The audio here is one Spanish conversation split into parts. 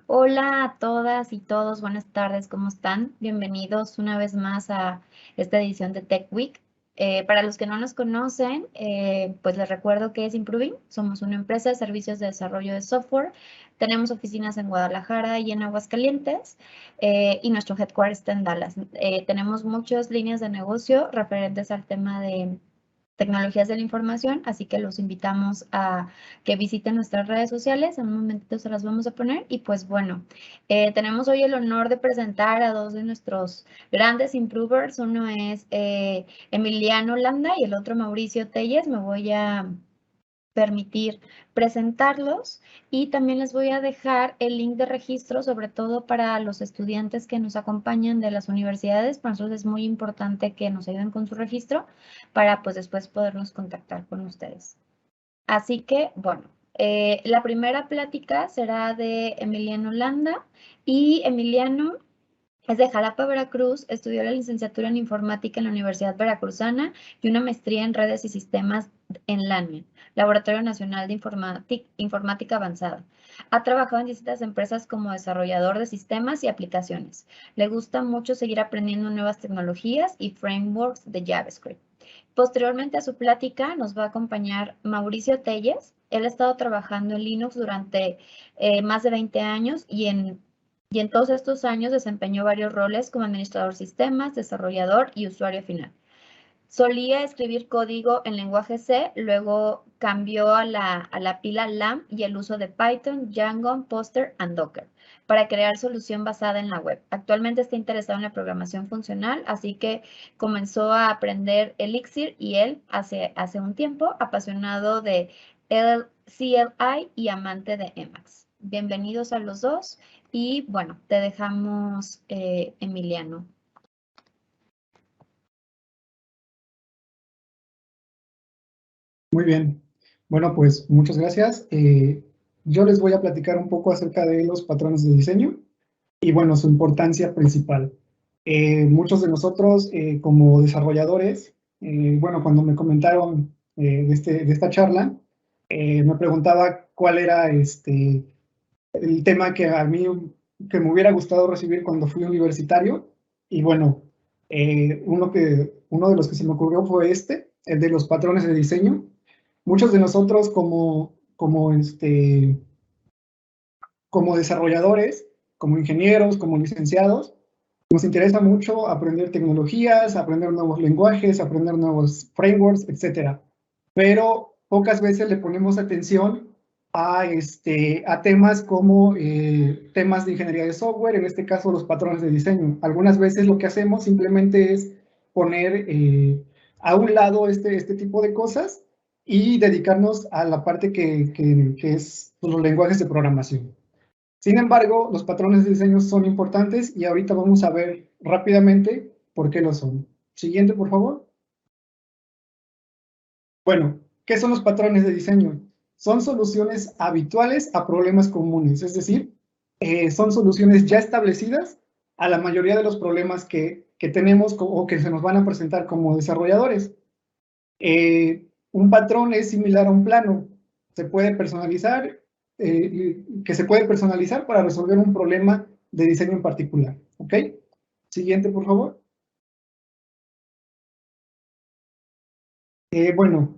Hola a todas y todos, buenas tardes, ¿cómo están? Bienvenidos una vez más a esta edición de Tech Week. Para los que no nos conocen, pues les recuerdo que es Improving. Somos una empresa de servicios de desarrollo de software. Tenemos oficinas en Guadalajara y en Aguascalientes y nuestro headquarter está en Dallas. Tenemos muchas líneas de negocio referentes al tema de tecnologías de la información, así que los invitamos a que visiten nuestras redes sociales. En un momentito se las vamos a poner. Y pues bueno, tenemos hoy el honor de presentar a dos de nuestros grandes improvers. Uno es Emiliano Landa y el otro Mauricio Telles. Me voy a permitir presentarlos y también les voy a dejar el link de registro, sobre todo para los estudiantes que nos acompañan de las universidades. Para nosotros es muy importante que nos ayuden con su registro para pues después podernos contactar con ustedes. Así que, bueno, la primera plática será de Emiliano Landa y Emiliano es de Jalapa, Veracruz. Estudió la licenciatura en informática en la Universidad Veracruzana y una maestría en redes y sistemas en LANIA, Laboratorio Nacional de Informática Avanzada. Ha trabajado en distintas empresas como desarrollador de sistemas y aplicaciones. Le gusta mucho seguir aprendiendo nuevas tecnologías y frameworks de JavaScript. Posteriormente a su plática nos va a acompañar Mauricio Telles. Él ha estado trabajando en Linux durante más de 20 años y en todos estos años desempeñó varios roles como administrador de sistemas, desarrollador y usuario final. Solía escribir código en lenguaje C, luego cambió a la pila LAMP y el uso de Python, Django, Poster y Docker para crear solución basada en la web. Actualmente está interesado en la programación funcional, así que comenzó a aprender Elixir y él hace un tiempo, apasionado de CLI y amante de Emacs. Bienvenidos a los dos y bueno, te dejamos, Emiliano. Muy bien. Bueno, pues muchas gracias. Yo les voy a platicar un poco acerca de los patrones de diseño y, bueno, su importancia principal. Muchos de nosotros, como desarrolladores, bueno, cuando me comentaron de esta charla, me preguntaba cuál era el tema que a mí que me hubiera gustado recibir cuando fui universitario. Y bueno, uno de los que se me ocurrió fue el de los patrones de diseño. Muchos de nosotros como desarrolladores, como ingenieros, como licenciados, nos interesa mucho aprender tecnologías, aprender nuevos lenguajes, aprender nuevos frameworks, etcétera. Pero pocas veces le ponemos atención a temas como temas de ingeniería de software, en este caso los patrones de diseño. Algunas veces lo que hacemos simplemente es poner a un lado este tipo de cosas y dedicarnos a la parte que es pues, los lenguajes de programación. Sin embargo, los patrones de diseño son importantes y ahorita vamos a ver rápidamente por qué lo son. Siguiente, por favor. Bueno, ¿qué son los patrones de diseño? Son soluciones habituales a problemas comunes, es decir, son soluciones ya establecidas a la mayoría de los problemas que tenemos o que se nos van a presentar como desarrolladores. Un patrón es similar a un plano, se puede personalizar, que se puede personalizar para resolver un problema de diseño en particular. ¿Ok? Siguiente, por favor. Bueno,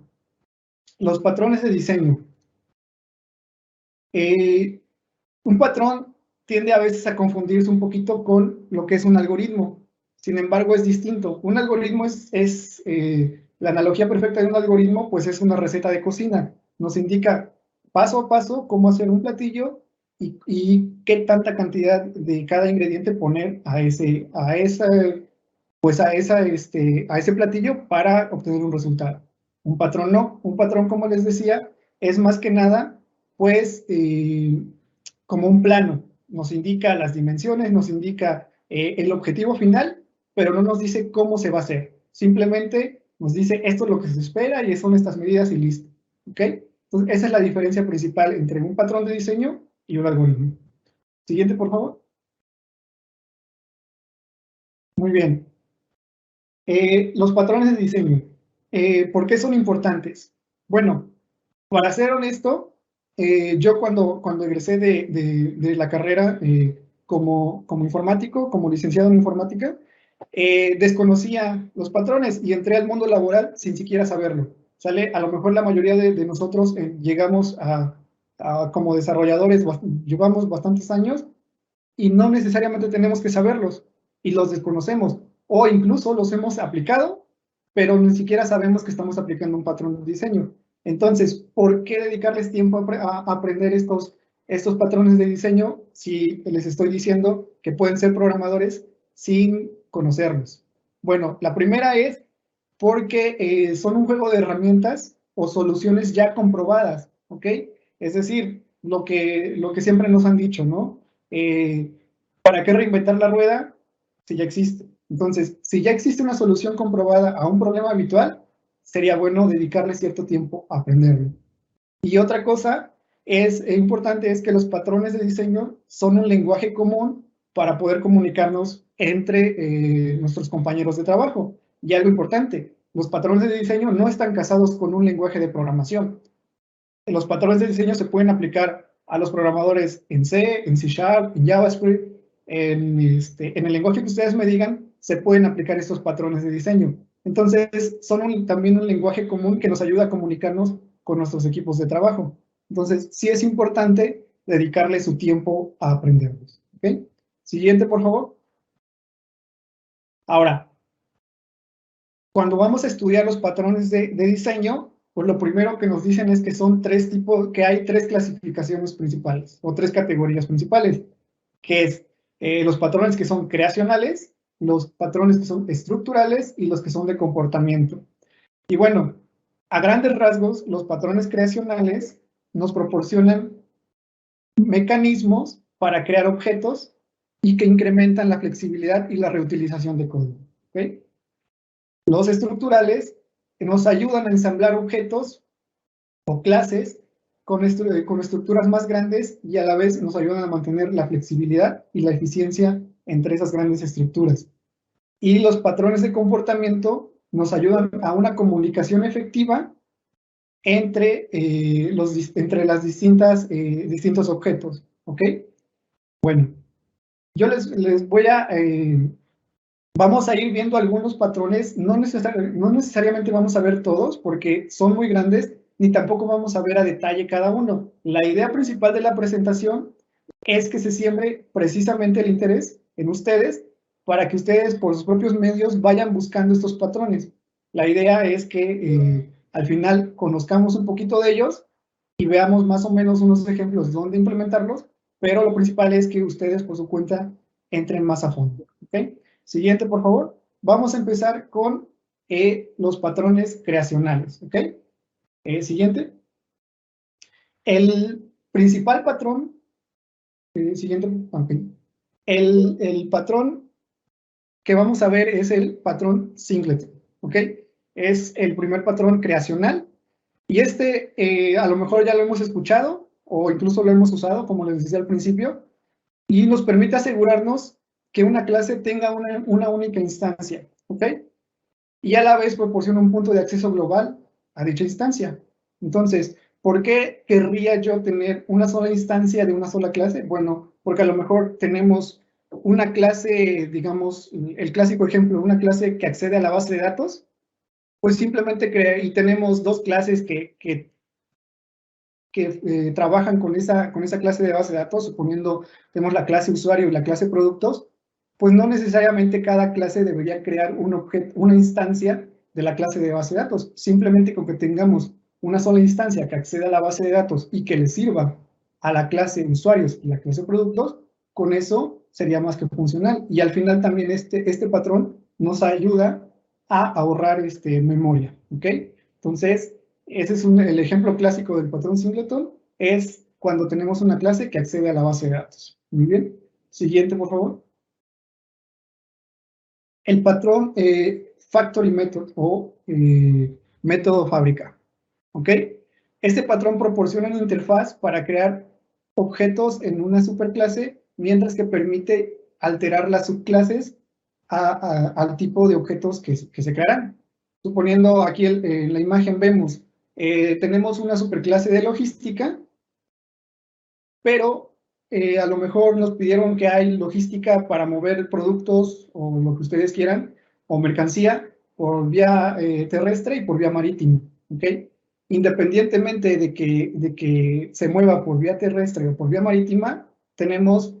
los patrones de diseño. Eh, un patrón tiende a veces a confundirse un poquito con lo que es un algoritmo. Sin embargo, es distinto. Un algoritmo la analogía perfecta de un algoritmo, pues es una receta de cocina. Nos indica paso a paso cómo hacer un platillo y qué tanta cantidad de cada ingrediente poner a ese platillo para obtener un resultado. Un patrón no. Un patrón, como les decía, es más que nada, pues, como un plano. Nos indica las dimensiones, nos indica el objetivo final, pero no nos dice cómo se va a hacer. Simplemente nos dice esto es lo que se espera y son estas medidas y listo. ¿Ok? Entonces, esa es la diferencia principal entre un patrón de diseño y un algoritmo. Siguiente, por favor. Muy bien. Los patrones de diseño. ¿Por qué son importantes? Bueno, para ser honesto, yo cuando egresé de la carrera como informático, como licenciado en informática, desconocía los patrones y entré al mundo laboral sin siquiera saberlo. ¿Sale? A lo mejor la mayoría de nosotros llegamos como desarrolladores, llevamos bastantes años y no necesariamente tenemos que saberlos y los desconocemos o incluso los hemos aplicado, pero ni siquiera sabemos que estamos aplicando un patrón de diseño. Entonces, ¿por qué dedicarles tiempo a aprender estos patrones de diseño si les estoy diciendo que pueden ser programadores sin conocerlos? Bueno, la primera es porque son un juego de herramientas o soluciones ya comprobadas, ¿ok? Es decir, lo que siempre nos han dicho, ¿no? ¿Para qué reinventar la rueda si ya existe? Entonces, si ya existe una solución comprobada a un problema habitual, sería bueno dedicarle cierto tiempo a aprenderlo. Y otra cosa importante es que los patrones de diseño son un lenguaje común para poder comunicarnos entre nuestros compañeros de trabajo. Y algo importante, los patrones de diseño no están casados con un lenguaje de programación. Los patrones de diseño se pueden aplicar a los programadores en C, en C#, en JavaScript, en el lenguaje que ustedes me digan, se pueden aplicar estos patrones de diseño. Entonces, son también un lenguaje común que nos ayuda a comunicarnos con nuestros equipos de trabajo. Entonces, sí es importante dedicarle su tiempo a aprenderlos. ¿Okay? Siguiente, por favor. Ahora, cuando vamos a estudiar los patrones de diseño, pues lo primero que nos dicen es que son que hay tres clasificaciones principales, o tres categorías principales, que es los patrones que son creacionales, los patrones que son estructurales y los que son de comportamiento. Y bueno, a grandes rasgos, los patrones creacionales nos proporcionan mecanismos para crear objetos y que incrementan la flexibilidad y la reutilización de código. ¿Okay? Los estructurales nos ayudan a ensamblar objetos o clases con estructuras más grandes y a la vez nos ayudan a mantener la flexibilidad y la eficiencia entre esas grandes estructuras. Y los patrones de comportamiento nos ayudan a una comunicación efectiva entre las distintos objetos, ¿ok? Bueno, yo les voy vamos a ir viendo algunos patrones, no necesariamente vamos a ver todos porque son muy grandes, ni tampoco vamos a ver a detalle cada uno. La idea principal de la presentación es que se siembre precisamente el interés en ustedes para que ustedes por sus propios medios vayan buscando estos patrones. La idea es que al final conozcamos un poquito de ellos y veamos más o menos unos ejemplos de dónde implementarlos, pero lo principal es que ustedes por su cuenta entren más a fondo. ¿Okay? Siguiente, por favor. Vamos a empezar con los patrones creacionales. ¿Ok? Siguiente. El principal patrón, siguiente, okay. El patrón que vamos a ver es el patrón singleton. ¿Ok? Es el primer patrón creacional. Y a lo mejor ya lo hemos escuchado o incluso lo hemos usado, como les decía al principio, y nos permite asegurarnos que una clase tenga una única instancia, ¿ok? Y a la vez proporciona un punto de acceso global a dicha instancia. Entonces, ¿por qué querría yo tener una sola instancia de una sola clase? Bueno, porque a lo mejor tenemos una clase, digamos, el clásico ejemplo, una clase que accede a la base de datos, pues simplemente y tenemos dos clases que trabajan con esa clase de base de datos, suponiendo tenemos la clase usuario y la clase productos, pues no necesariamente cada clase debería crear una instancia de la clase de base de datos. Simplemente con que tengamos una sola instancia que acceda a la base de datos y que le sirva a la clase usuarios y la clase productos, con eso sería más que funcional. Y al final también este patrón nos ayuda a ahorrar memoria, ¿ok? Entonces, ese es el ejemplo clásico del patrón singleton, es cuando tenemos una clase que accede a la base de datos. Muy bien. Siguiente, por favor. El patrón factory method o método fábrica. ¿Ok? Este patrón proporciona una interfaz para crear objetos en una superclase, mientras que permite alterar las subclases al tipo de objetos que se crearán. Suponiendo aquí en la imagen vemos, tenemos una superclase de logística pero a lo mejor nos pidieron que hay logística para mover productos o lo que ustedes quieran, o mercancía por vía terrestre y por vía marítima, ¿ok? Independientemente de que se mueva por vía terrestre o por vía marítima, tenemos,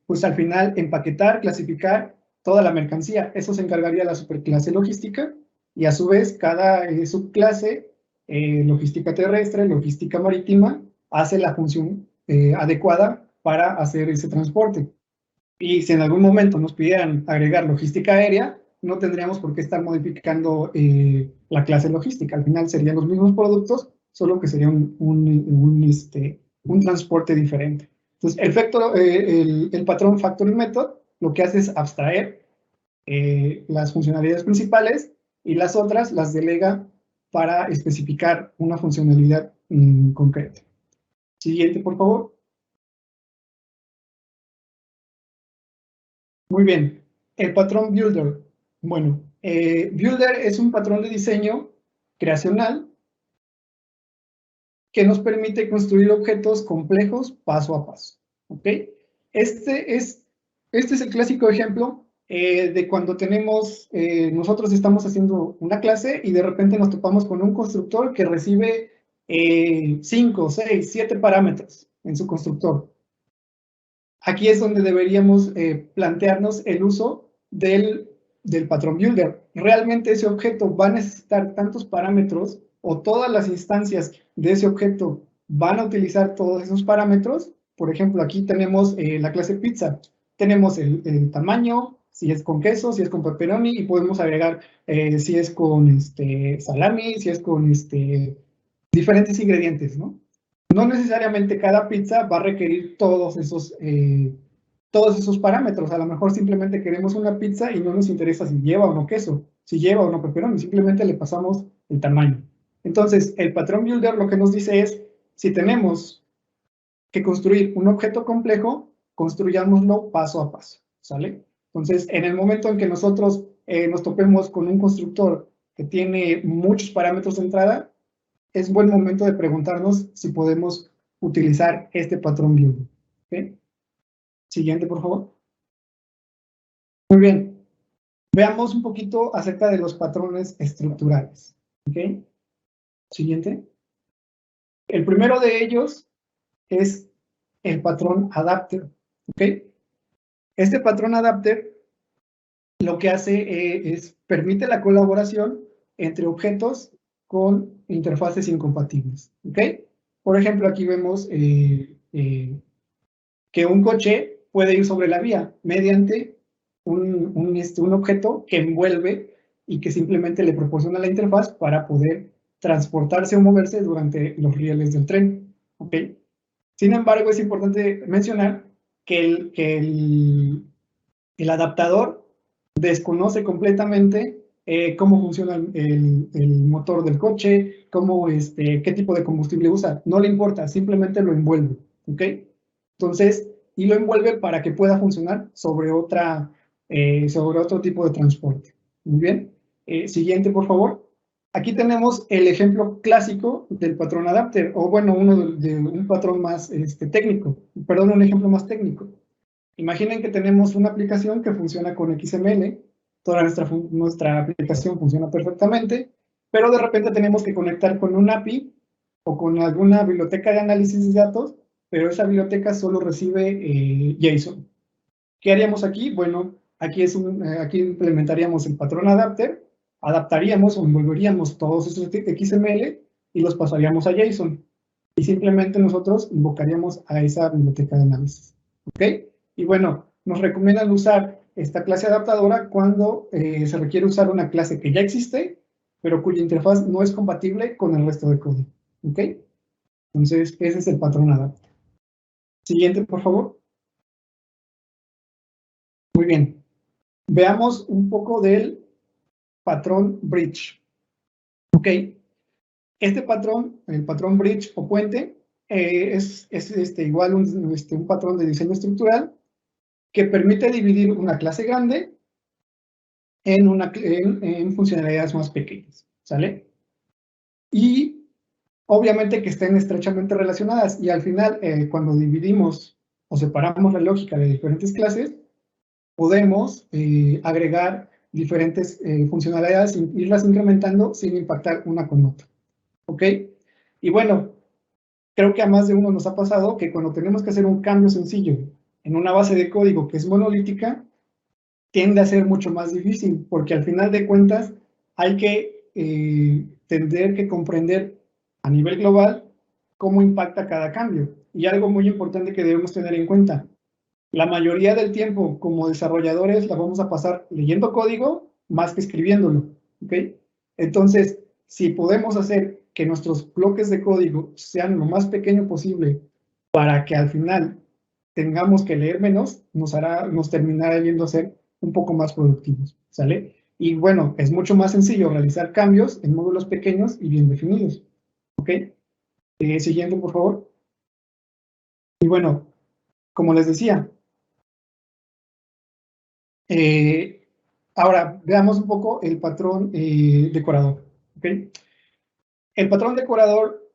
pues al final, empaquetar, clasificar toda la mercancía. Eso se encargaría la superclase logística y a su vez cada subclase, logística terrestre, logística marítima, hace la función adecuada para hacer ese transporte. Y si en algún momento nos pidieran agregar logística aérea, no tendríamos por qué estar modificando la clase logística. Al final serían los mismos productos, solo que sería un transporte diferente. Entonces, el patrón Factory Method lo que hace es abstraer las funcionalidades principales y las otras las delega para especificar una funcionalidad concreta. Siguiente, por favor. Muy bien. El patrón Builder. Bueno, Builder es un patrón de diseño creacional que nos permite construir objetos complejos paso a paso. ¿Ok? Este es el clásico ejemplo de cuando nosotros estamos haciendo una clase y de repente nos topamos con un constructor que recibe 5, 6, 7 parámetros en su constructor. Aquí es donde deberíamos plantearnos el uso del patrón Builder. ¿Realmente ese objeto va a necesitar tantos parámetros o todas las instancias de ese objeto van a utilizar todos esos parámetros? Por ejemplo, aquí tenemos la clase pizza. Tenemos el tamaño, si es con queso, si es con pepperoni, y podemos agregar si es con salami, si es con diferentes ingredientes, ¿no? No necesariamente cada pizza va a requerir todos esos parámetros. A lo mejor simplemente queremos una pizza y no nos interesa si lleva o no queso, si lleva o no pepperoni, simplemente le pasamos el tamaño. Entonces, el patrón Builder lo que nos dice es, si tenemos que construir un objeto complejo, construyámoslo paso a paso, ¿sale? Entonces, en el momento en que nosotros nos topemos con un constructor que tiene muchos parámetros de entrada, es buen momento de preguntarnos si podemos utilizar este patrón Builder. ¿Okay? Siguiente, por favor. Muy bien. Veamos un poquito acerca de los patrones estructurales. ¿Okay? Siguiente. El primero de ellos es el patrón adapter. ¿Okay? Este patrón adapter lo que hace es permite la colaboración entre objetos con interfaces incompatibles. ¿Okay? Por ejemplo, aquí vemos que un coche puede ir sobre la vía mediante un objeto que envuelve y que simplemente le proporciona la interfaz para poder transportarse o moverse durante los rieles del tren. ¿Okay? Sin embargo, es importante mencionar que el adaptador desconoce completamente cómo funciona el motor del coche, qué tipo de combustible usa. No le importa, simplemente lo envuelve. ¿Ok? Entonces, y lo envuelve para que pueda funcionar sobre otro tipo de transporte. Muy bien. Siguiente, por favor. Aquí tenemos el ejemplo clásico del patrón adapter, o bueno, uno de un patrón más técnico, perdón, un ejemplo más técnico. Imaginen que tenemos una aplicación que funciona con XML, toda nuestra aplicación funciona perfectamente, pero de repente tenemos que conectar con un API o con alguna biblioteca de análisis de datos, pero esa biblioteca solo recibe JSON. ¿Qué haríamos aquí? Bueno, aquí implementaríamos el patrón adapter, adaptaríamos o envolveríamos todos esos XML y los pasaríamos a JSON. Y simplemente nosotros invocaríamos a esa biblioteca de análisis. ¿Ok? Y bueno, nos recomiendan usar esta clase adaptadora cuando se requiere usar una clase que ya existe, pero cuya interfaz no es compatible con el resto de código. ¿Ok? Entonces, ese es el patrón adapter. Siguiente, por favor. Muy bien. Veamos un poco del patrón bridge. ¿Ok? Este patrón, el patrón bridge o puente, es igual un patrón de diseño estructural que permite dividir una clase grande en funcionalidades más pequeñas, ¿sale? Y Obviamente que estén estrechamente relacionadas y al final, cuando dividimos o separamos la lógica de diferentes clases, podemos agregar diferentes funcionalidades, irlas incrementando sin impactar una con otra. ¿Ok? Y bueno, creo que a más de uno nos ha pasado que cuando tenemos que hacer un cambio sencillo en una base de código que es monolítica, tiende a ser mucho más difícil, porque al final de cuentas hay que tener que comprender a nivel global cómo impacta cada cambio. Y algo muy importante que debemos tener en cuenta, la mayoría del tiempo como desarrolladores la vamos a pasar leyendo código más que escribiéndolo, ¿ok? Entonces, si podemos hacer que nuestros bloques de código sean lo más pequeño posible para que al final tengamos que leer menos, nos terminará yendo a ser un poco más productivos, ¿sale? Y bueno, es mucho más sencillo realizar cambios en módulos pequeños y bien definidos, ¿ok? Siguiente, por favor. Y bueno, como les decía, ahora veamos un poco el patrón decorador, ¿ok? El patrón decorador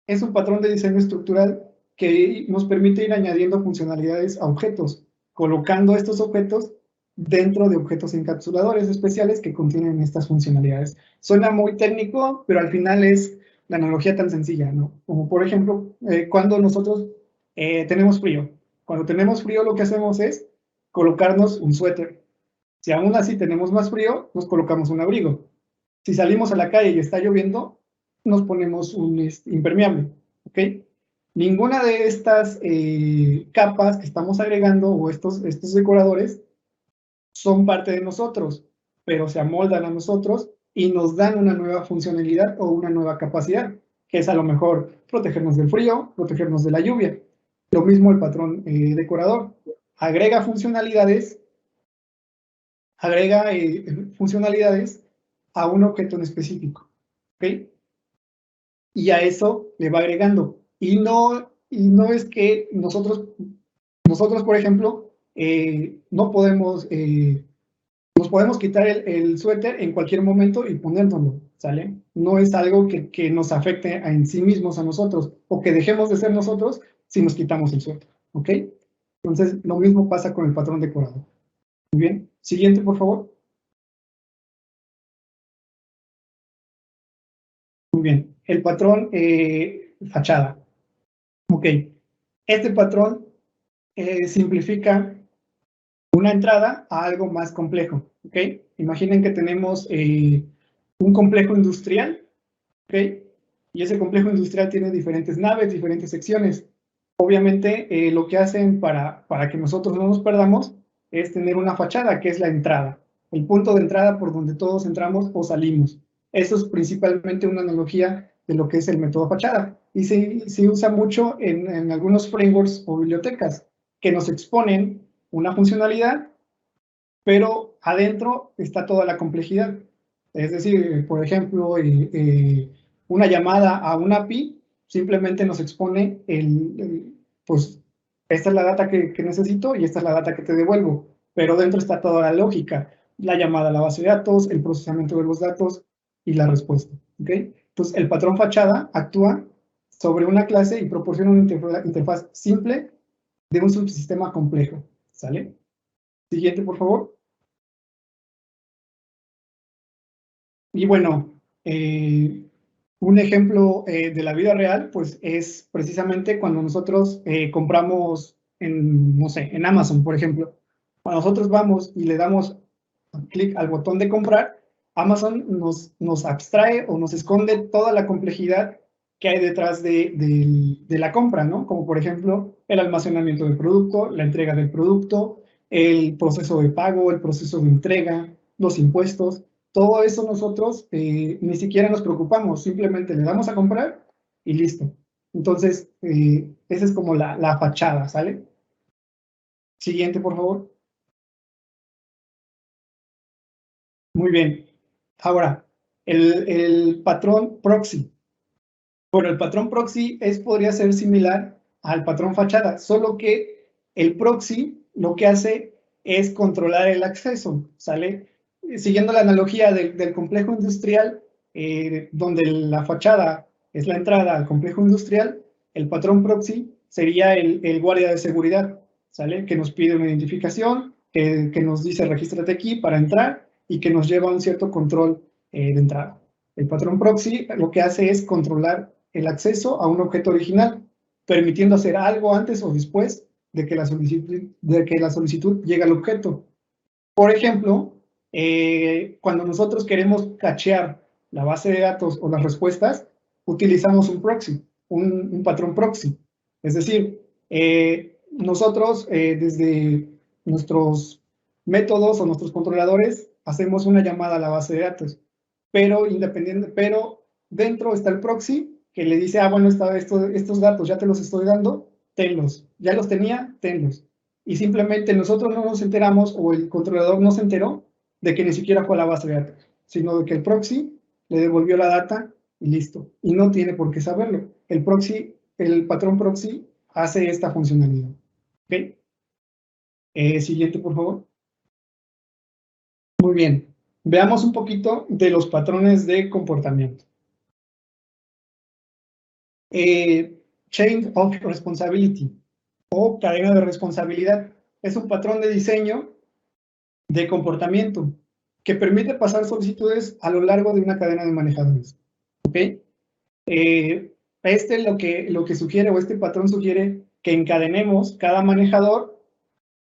es un patrón de diseño estructural que nos permite ir añadiendo funcionalidades a objetos, colocando estos objetos dentro de objetos encapsuladores especiales que contienen estas funcionalidades. Suena muy técnico, pero al final es la analogía tan sencilla, ¿no? Como por ejemplo, cuando nosotros tenemos frío. Cuando tenemos frío, lo que hacemos es colocarnos un suéter. Si aún así tenemos más frío, nos colocamos un abrigo. Si salimos a la calle y está lloviendo, nos ponemos un impermeable, ¿ok? Ninguna de estas capas que estamos agregando o estos decoradores son parte de nosotros, pero se amoldan a nosotros y nos dan una nueva funcionalidad o una nueva capacidad, que es a lo mejor protegernos del frío, protegernos de la lluvia. Lo mismo el patrón decorador. Agrega funcionalidades a un objeto en específico, ¿ok? Y a eso le va agregando. Y no es que nosotros, por ejemplo, no podemos, nos podemos quitar el suéter en cualquier momento y ponérnoslo, ¿sale? No es algo que nos afecte en sí mismos a nosotros, o que dejemos de ser nosotros si nos quitamos el suéter, ¿ok? Entonces, lo mismo pasa con el patrón decorado. Muy bien. Siguiente, por favor. Muy bien. El patrón fachada. Ok. Este patrón simplifica una entrada a algo más complejo, ¿ok? Imaginen que tenemos un complejo industrial, ¿ok? Y ese complejo industrial tiene diferentes naves, diferentes secciones. Obviamente, lo que hacen para que nosotros no nos perdamos es tener una fachada, que es la entrada, el punto de entrada por donde todos entramos o salimos. Eso es principalmente una analogía de lo que es el método fachada. Y se usa mucho en algunos frameworks o bibliotecas que nos exponen una funcionalidad, pero adentro está toda la complejidad. Es decir, por ejemplo, una llamada a un API simplemente nos expone pues, esta es la data que necesito y esta es la data que te devuelvo, pero dentro está toda la lógica, la llamada a la base de datos, el procesamiento de los datos y la respuesta. ¿Okay? Entonces, el patrón fachada actúa sobre una clase y proporciona una interfaz simple de un subsistema complejo. ¿Sale? Siguiente, por favor. Y bueno, un ejemplo de la vida real, pues es precisamente cuando nosotros compramos no sé, en Amazon, por ejemplo. Cuando nosotros vamos y le damos clic al botón de comprar, Amazon nos abstrae o nos esconde toda la complejidad que hay detrás de la compra, ¿no? Como por ejemplo el almacenamiento del producto, la entrega del producto, el proceso de pago, el proceso de entrega, los impuestos. Todo eso nosotros ni siquiera nos preocupamos, simplemente le damos a comprar y listo. Entonces, esa es como la fachada, ¿sale? Siguiente, por favor. Muy bien. Ahora, el patrón proxy. Bueno, el patrón proxy podría ser similar al patrón fachada, solo que el proxy lo que hace es controlar el acceso, ¿sale? Siguiendo la analogía del complejo industrial, donde la fachada es la entrada al complejo industrial, el patrón proxy sería el guardia de seguridad, ¿sale? Que nos pide una identificación, que nos dice regístrate aquí para entrar y que nos lleva a un cierto control de entrada. El patrón proxy lo que hace es controlar el acceso a un objeto original, permitiendo hacer algo antes o después de que la solicitud llegue al objeto. Por ejemplo, cuando nosotros queremos cachear la base de datos o las respuestas, utilizamos un proxy, un patrón proxy. Es decir, nosotros desde nuestros métodos o nuestros controladores hacemos una llamada a la base de datos, pero dentro está el proxy que le dice, bueno, estos datos ya te los estoy dando, tenlos. Ya los tenía, tenlos. Y simplemente nosotros no nos enteramos o el controlador no se enteró de que ni siquiera fue a la base de datos, sino de que el proxy le devolvió la data y listo. Y no tiene por qué saberlo. El patrón proxy hace esta funcionalidad. ¿Ok? Siguiente, por favor. Muy bien. Veamos un poquito de los patrones de comportamiento. Chain of Responsibility o cadena de responsabilidad. Es un patrón de diseño de comportamiento que permite pasar solicitudes a lo largo de una cadena de manejadores. ¿Ok? Lo que sugiere, o este patrón sugiere que encadenemos cada manejador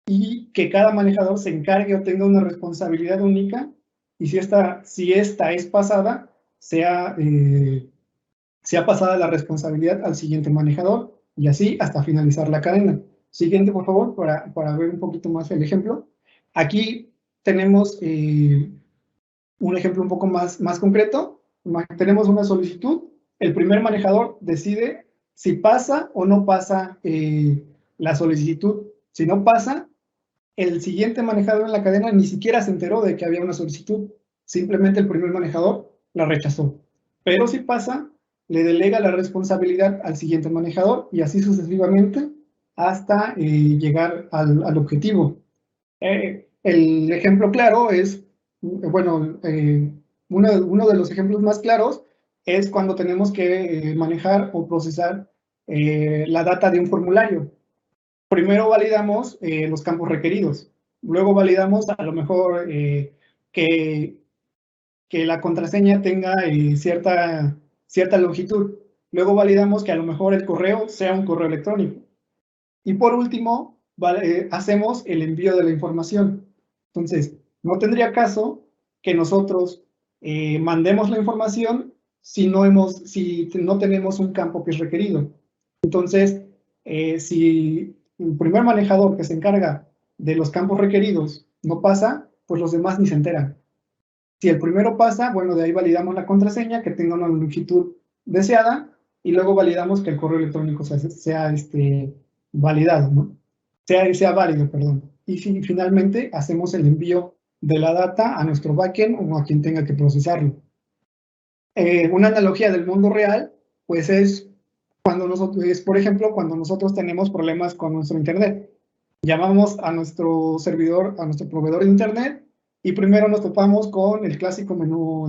y que cada manejador se encargue o tenga una responsabilidad única y si esta es pasada, sea pasada la responsabilidad al siguiente manejador y así hasta finalizar la cadena. Siguiente, por favor, para ver un poquito más el ejemplo. Aquí tenemos un ejemplo un poco más concreto. Tenemos una solicitud. El primer manejador decide si pasa o no pasa la solicitud. Si no pasa, el siguiente manejador en la cadena ni siquiera se enteró de que había una solicitud. Simplemente el primer manejador la rechazó. Pero si pasa, le delega la responsabilidad al siguiente manejador y así sucesivamente hasta llegar al objetivo. El ejemplo claro es, bueno, uno de los ejemplos más claros es cuando tenemos que manejar o procesar la data de un formulario. Primero validamos los campos requeridos, luego validamos a lo mejor que la contraseña tenga cierta longitud, luego validamos que a lo mejor el correo sea un correo electrónico. Y por último, hacemos el envío de la información. Entonces, no tendría caso que nosotros mandemos la información si no tenemos un campo que es requerido. Entonces, si el primer manejador que se encarga de los campos requeridos no pasa, pues los demás ni se enteran. Si el primero pasa, bueno, de ahí validamos la contraseña que tenga una longitud deseada y luego validamos que el correo electrónico sea validado, ¿no? Sea válido, perdón. Y finalmente hacemos el envío de la data a nuestro backend o a quien tenga que procesarlo. Una analogía del mundo real, pues es por ejemplo, cuando nosotros tenemos problemas con nuestro internet. Llamamos a nuestro servidor, a nuestro proveedor de internet y primero nos topamos con el clásico menú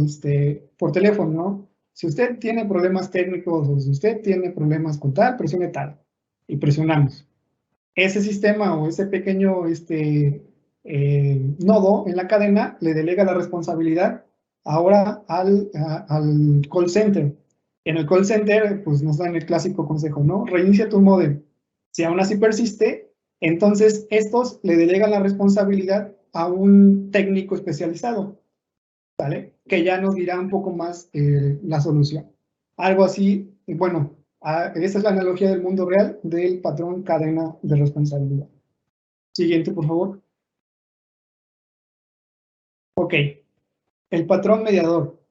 por teléfono, ¿no? Si usted tiene problemas técnicos o si usted tiene problemas con tal, presione tal. Y presionamos. Ese sistema o ese pequeño nodo en la cadena le delega la responsabilidad ahora al call center. En el call center, pues nos dan el clásico consejo, ¿no? Reinicia tu modem. Si aún así persiste, entonces estos le delegan la responsabilidad a un técnico especializado, ¿vale? Que ya nos dirá un poco más la solución. Algo así, bueno, esta es la analogía del mundo real del patrón cadena de responsabilidad. Siguiente, por favor. Ok, el patrón mediador.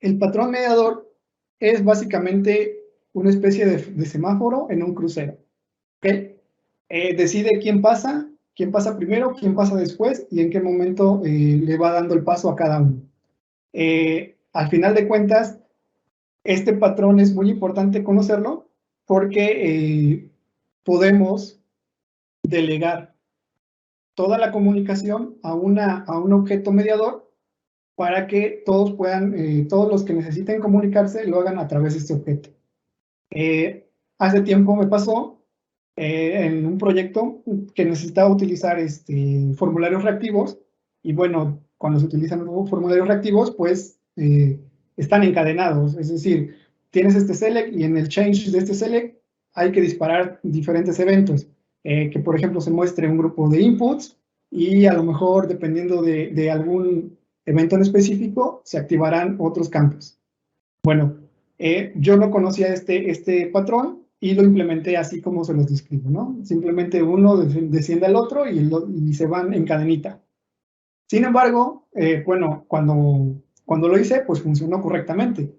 El patrón mediador es básicamente una especie de semáforo en un crucero. ¿Okay? Decide quién pasa primero, quién pasa después y en qué momento le va dando el paso a cada uno. Al final de cuentas, este patrón es muy importante conocerlo porque podemos delegar toda la comunicación a un objeto mediador para que todos puedan, todos los que necesiten comunicarse lo hagan a través de este objeto. Hace tiempo me pasó en un proyecto que necesitaba utilizar formularios reactivos, y bueno, cuando se utilizan formularios reactivos, pues están encadenados, es decir, tienes este select y en el change de este select hay que disparar diferentes eventos, que por ejemplo se muestre un grupo de inputs y a lo mejor dependiendo de algún evento en específico se activarán otros campos. Bueno, yo no conocía este patrón y lo implementé así como se los describo, ¿no? Simplemente uno desciende al otro y se van en cadenita. Sin embargo, bueno, cuando lo hice, pues funcionó correctamente.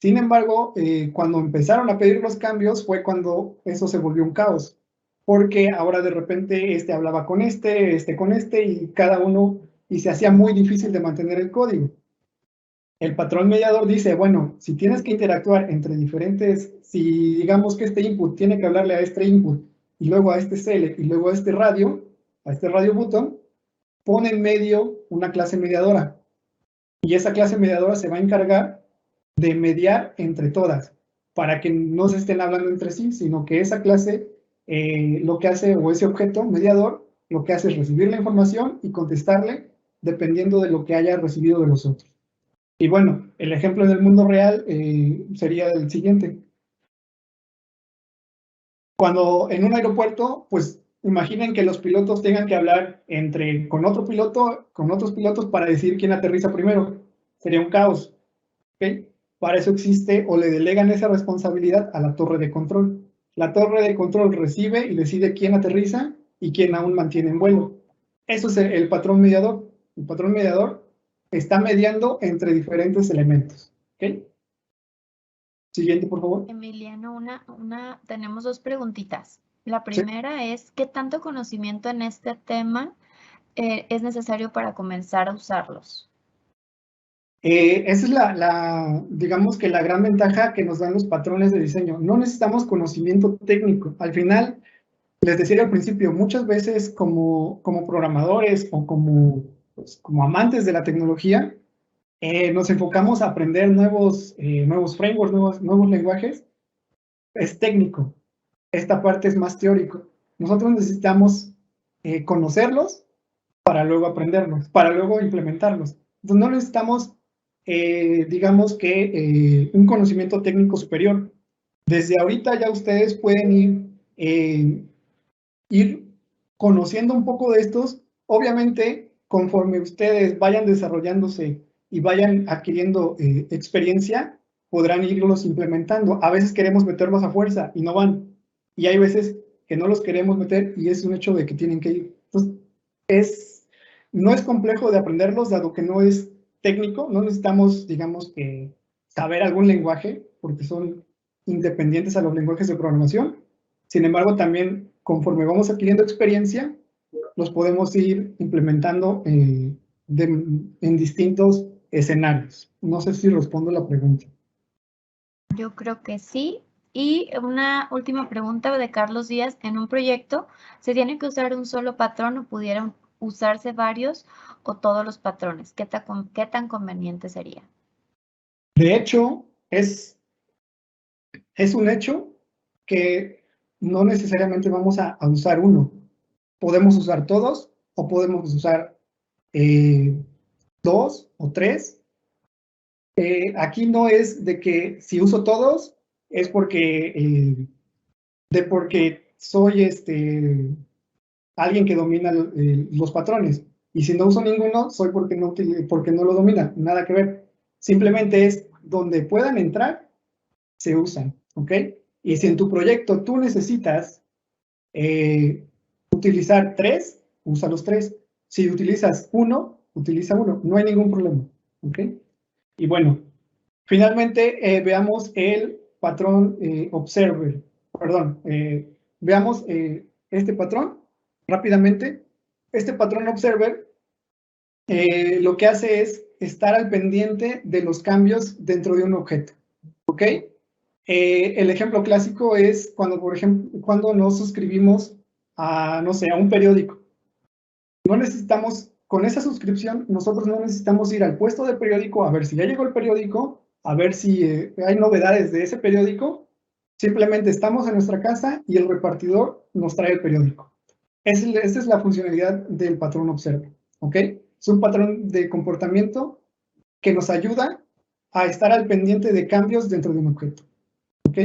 Sin embargo, cuando empezaron a pedir los cambios fue cuando eso se volvió un caos, porque ahora de repente este hablaba con este con este, y cada uno, y se hacía muy difícil de mantener el código. El patrón mediador dice, bueno, si tienes que interactuar entre diferentes, si digamos que este input tiene que hablarle a este input, y luego a este select, y luego a este radio button, pone en medio una clase mediadora. Y esa clase mediadora se va a encargar de mediar entre todas, para que no se estén hablando entre sí, sino que esa clase lo que hace, o ese objeto mediador, lo que hace es recibir la información y contestarle dependiendo de lo que haya recibido de los otros. Y bueno, el ejemplo en el mundo real sería el siguiente. Cuando en un aeropuerto, pues imaginen que los pilotos tengan que hablar con otro piloto, con otros pilotos para decir quién aterriza primero. Sería un caos. ¿Okay? Para eso existe o le delegan esa responsabilidad a la torre de control. La torre de control recibe y decide quién aterriza y quién aún mantiene en vuelo. Eso es el patrón mediador. El patrón mediador está mediando entre diferentes elementos. ¿Okay? Siguiente, por favor. Emiliano, tenemos dos preguntitas. La Sí. primera es, ¿qué tanto conocimiento en este tema es necesario para comenzar a usarlos? Esa es digamos que la gran ventaja que nos dan los patrones de diseño. No necesitamos conocimiento técnico. Al final, les decía al principio, muchas veces como programadores o pues, como amantes de la tecnología, nos enfocamos a aprender nuevos frameworks, nuevos lenguajes. Es técnico. Esta parte es más teórico. Nosotros necesitamos conocerlos para luego aprenderlos, para luego implementarlos. Entonces no necesitamos, digamos que, un conocimiento técnico superior. Desde ahorita ya ustedes pueden ir conociendo un poco de estos. Obviamente, conforme ustedes vayan desarrollándose y vayan adquiriendo experiencia, podrán irlos implementando. A veces queremos meterlos a fuerza y no van. Y hay veces que no los queremos meter y es un hecho de que tienen que ir. Entonces, no es complejo de aprenderlos, dado que no es técnico. No necesitamos, digamos, que saber algún lenguaje, porque son independientes a los lenguajes de programación. Sin embargo, también conforme vamos adquiriendo experiencia, los podemos ir implementando en distintos escenarios. No sé si respondo la pregunta. Yo creo que sí. Y una última pregunta de Carlos Díaz. En un proyecto, ¿se tiene que usar un solo patrón o pudieran usarse varios o todos los patrones? ¿Qué tan conveniente sería? De hecho, es un hecho que no necesariamente vamos a usar uno. Podemos usar todos o podemos usar dos o tres. Aquí no es de que si uso todos es porque soy alguien que domina los patrones. Y si no uso ninguno, soy porque no lo domina. Nada que ver. Simplemente es donde puedan entrar, se usan. ¿Ok? Y si en tu proyecto tú necesitas utilizar tres, usa los tres. Si utilizas uno, utiliza uno. No hay ningún problema. ¿Ok? Y bueno, finalmente veamos el patrón observer. Perdón, veamos este patrón rápidamente. Este patrón observer lo que hace es estar al pendiente de los cambios dentro de un objeto. ¿Ok? El ejemplo clásico es cuando, por ejemplo, cuando nos suscribimos a, no sé, a un periódico. No necesitamos con esa suscripción nosotros no necesitamos ir al puesto de periódico a ver si ya llegó el periódico, a ver si hay novedades de ese periódico. Simplemente estamos en nuestra casa y el repartidor nos trae el periódico. Esa es la funcionalidad del patrón Observer, ¿ok? Es un patrón de comportamiento que nos ayuda a estar al pendiente de cambios dentro de un objeto, ¿ok?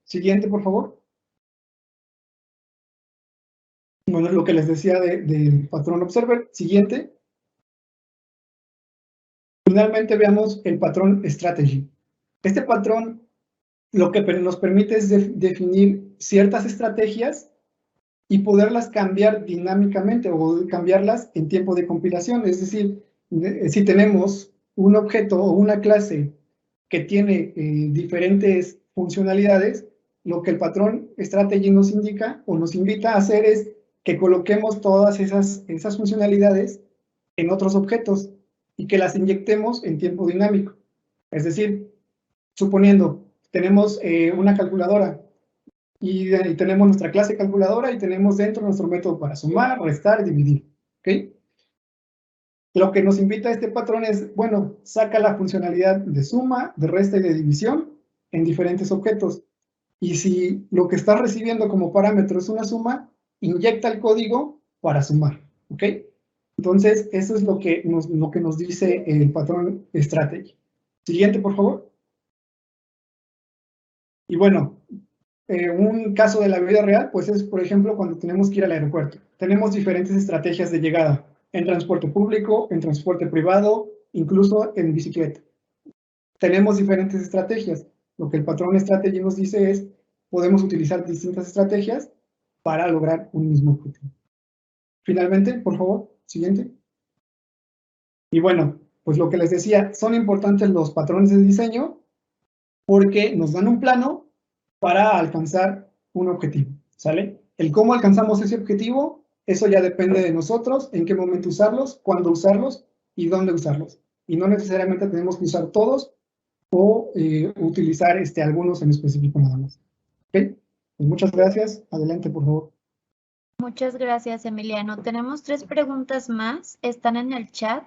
Siguiente, por favor. Bueno, es lo que les decía del patrón Observer. Siguiente. Finalmente veamos el patrón Strategy. Este patrón lo que nos permite es definir ciertas estrategias y poderlas cambiar dinámicamente o cambiarlas en tiempo de compilación. Es decir, si tenemos un objeto o una clase que tiene diferentes funcionalidades, lo que el patrón Strategy nos indica o nos invita a hacer es que coloquemos todas esas funcionalidades en otros objetos y que las inyectemos en tiempo dinámico. Es decir, suponiendo, tenemos una calculadora y tenemos nuestra clase calculadora y tenemos dentro nuestro método para sumar, restar, dividir. ¿Ok? Lo que nos invita a este patrón es, bueno, saca la funcionalidad de suma, de resta y de división en diferentes objetos. Y si lo que estás recibiendo como parámetro es una suma, inyecta el código para sumar. ¿Ok? Entonces, eso es lo que nos dice el patrón strategy. Siguiente, por favor. Y bueno, un caso de la vida real, pues es, por ejemplo, cuando tenemos que ir al aeropuerto. Tenemos diferentes estrategias de llegada, en transporte público, en transporte privado, incluso en bicicleta. Tenemos diferentes estrategias. Lo que el patrón strategy nos dice es, podemos utilizar distintas estrategias para lograr un mismo objetivo. Finalmente, por favor, siguiente. Y bueno, pues lo que les decía, son importantes los patrones de diseño porque nos dan un plano para alcanzar un objetivo, ¿sale? El cómo alcanzamos ese objetivo, eso ya depende de nosotros, en qué momento usarlos, cuándo usarlos y dónde usarlos. Y no necesariamente tenemos que usar todos o utilizar algunos en específico nada más. ¿Ok? Pues muchas gracias. Adelante, por favor. Muchas gracias, Emiliano. Tenemos 3 preguntas más, están en el chat.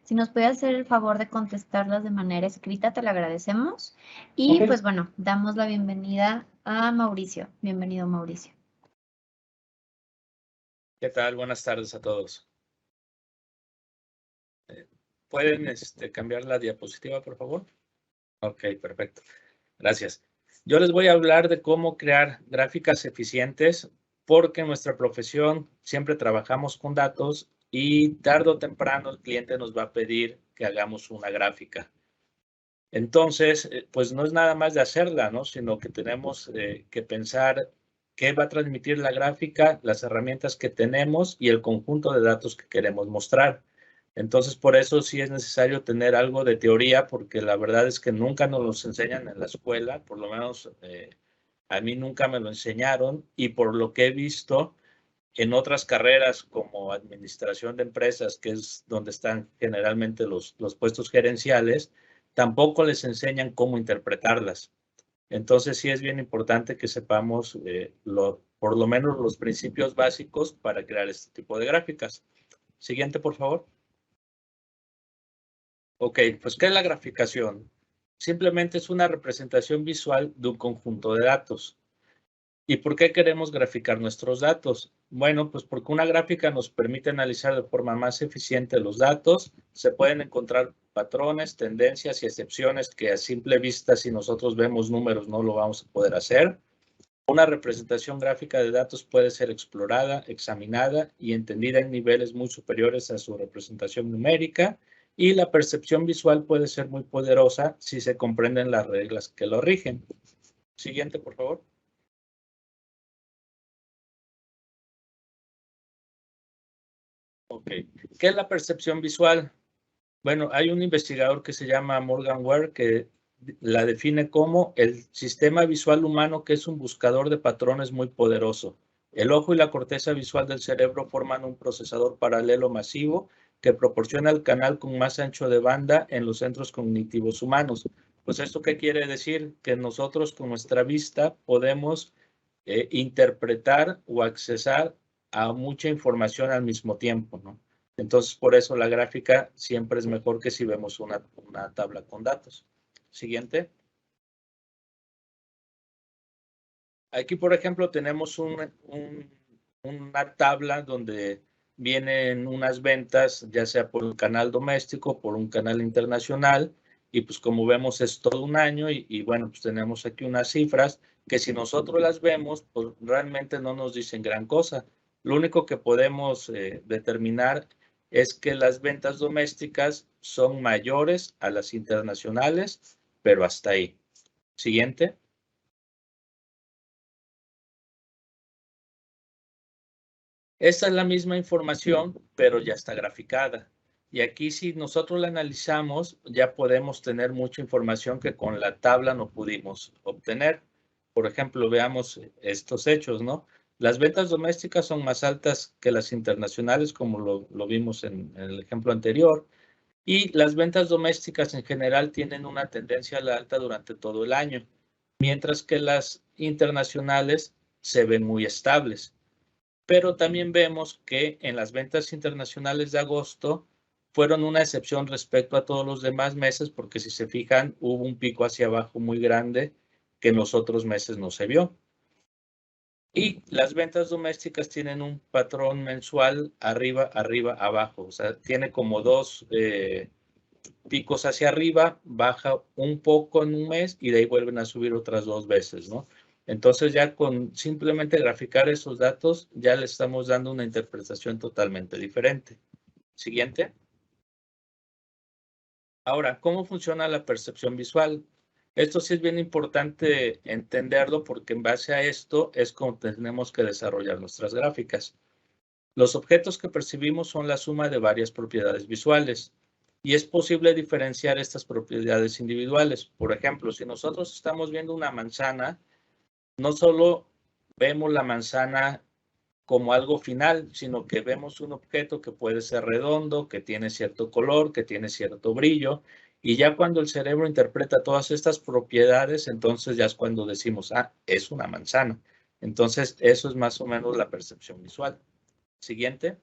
Si nos puede hacer el favor de contestarlas de manera escrita, te lo agradecemos. Y Okay. pues bueno, damos la bienvenida a Mauricio. Bienvenido, Mauricio. ¿Qué tal? Buenas tardes a todos. ¿Pueden cambiar la diapositiva, por favor? Ok, perfecto. Gracias. Yo les voy a hablar de cómo crear gráficas eficientes porque en nuestra profesión siempre trabajamos con datos y tarde o temprano el cliente nos va a pedir que hagamos una gráfica. Entonces, pues no es nada más de hacerla, ¿no? Sino que tenemos que pensar qué va a transmitir la gráfica, las herramientas que tenemos y el conjunto de datos que queremos mostrar. Entonces, por eso sí es necesario tener algo de teoría, porque la verdad es que nunca nos los enseñan en la escuela, por lo menos a mí nunca me lo enseñaron, y por lo que he visto en otras carreras como administración de empresas, que es donde están generalmente los puestos gerenciales, tampoco les enseñan cómo interpretarlas. Entonces sí es bien importante que sepamos por lo menos los principios básicos para crear este tipo de gráficas. Siguiente, por favor. Ok, pues ¿qué es la graficación? Simplemente es una representación visual de un conjunto de datos. ¿Y por qué queremos graficar nuestros datos? Bueno, pues porque una gráfica nos permite analizar de forma más eficiente los datos. Se pueden encontrar patrones, tendencias y excepciones que a simple vista, si nosotros vemos números, no lo vamos a poder hacer. Una representación gráfica de datos puede ser explorada, examinada y entendida en niveles muy superiores a su representación numérica. Y la percepción visual puede ser muy poderosa si se comprenden las reglas que lo rigen. Siguiente, por favor. Ok, ¿qué es la percepción visual? Bueno, hay un investigador que se llama Morgan Ware que la define como el sistema visual humano que es un buscador de patrones muy poderoso. El ojo y la corteza visual del cerebro forman un procesador paralelo masivo que proporciona el canal con más ancho de banda en los centros cognitivos humanos. Pues ¿esto qué quiere decir? Que nosotros con nuestra vista podemos interpretar o accesar a mucha información al mismo tiempo, ¿no? Entonces, por eso la gráfica siempre es mejor que si vemos una tabla con datos. Siguiente. Aquí, por ejemplo, tenemos una tabla donde vienen unas ventas, ya sea por un canal doméstico, por un canal internacional, y pues como vemos es todo un año y bueno, pues tenemos aquí unas cifras que si nosotros las vemos, pues realmente no nos dicen gran cosa. Lo único que podemos determinar es que las ventas domésticas son mayores a las internacionales, pero hasta ahí. Siguiente. Esta es la misma información, pero ya está graficada. Y aquí si nosotros la analizamos, ya podemos tener mucha información que con la tabla no pudimos obtener. Por ejemplo, veamos estos hechos, ¿no? Las ventas domésticas son más altas que las internacionales, como lo vimos en el ejemplo anterior. Y las ventas domésticas en general tienen una tendencia a la alta durante todo el año, mientras que las internacionales se ven muy estables. Pero también vemos que en las ventas internacionales de agosto fueron una excepción respecto a todos los demás meses, porque si se fijan, hubo un pico hacia abajo muy grande que en los otros meses no se vio. Y las ventas domésticas tienen un patrón mensual arriba, arriba, abajo. O sea, tiene como dos picos hacia arriba, baja un poco en un mes y de ahí vuelven a subir otras 2 veces, ¿no? Entonces ya con simplemente graficar esos datos ya le estamos dando una interpretación totalmente diferente. Siguiente. Ahora, ¿cómo funciona la percepción visual? Esto sí es bien importante entenderlo porque en base a esto es como tenemos que desarrollar nuestras gráficas. Los objetos que percibimos son la suma de varias propiedades visuales y es posible diferenciar estas propiedades individuales. Por ejemplo, si nosotros estamos viendo una manzana, no solo vemos la manzana como algo final, sino que vemos un objeto que puede ser redondo, que tiene cierto color, que tiene cierto brillo, y ya cuando el cerebro interpreta todas estas propiedades, entonces ya es cuando decimos, ah, es una manzana. Entonces, eso es más o menos la percepción visual. Siguiente.